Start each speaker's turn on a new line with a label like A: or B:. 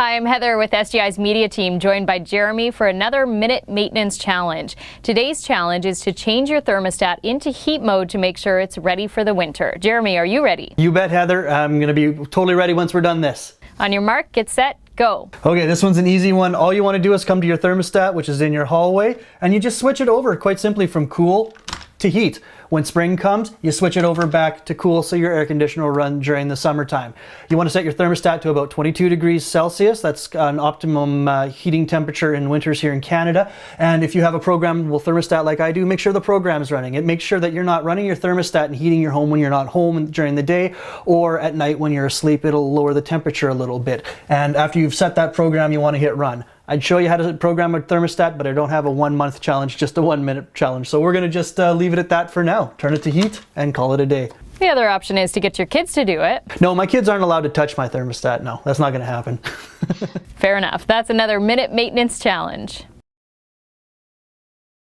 A: Hi, I'm Heather with SGI's media team, joined by Jeremy for another Minute Maintenance Challenge. Today's challenge is to change your thermostat into heat mode to make sure it's ready for the winter. Jeremy, are you ready?
B: You bet, Heather. I'm going to be totally ready once we're done this.
A: On your mark, get set, go.
B: Okay, this one's an easy one. All you want to do is come to your thermostat, which is in your hallway, and you just switch it over quite simply from cool to heat. When spring comes, you switch it over back to cool so your air conditioner will run during the summertime. You want to set your thermostat to about 22 degrees Celsius. That's an optimum heating temperature in winters here in Canada. And if you have a programmable thermostat like I do, make sure the program is running. It makes sure that you're not running your thermostat and heating your home when you're not home during the day, or at night when you're asleep. It'll lower the temperature a little bit. And after you've set that program, you want to hit run. I'd show you how to program a thermostat, but I don't have a 1 month challenge, just a 1 minute challenge. So we're going to just leave it at that for now. Turn it to heat and call it a day.
A: The other option is to get your kids to do it.
B: No, my kids aren't allowed to touch my thermostat. No, that's not going to happen.
A: Fair enough. That's another Minute Maintenance Challenge.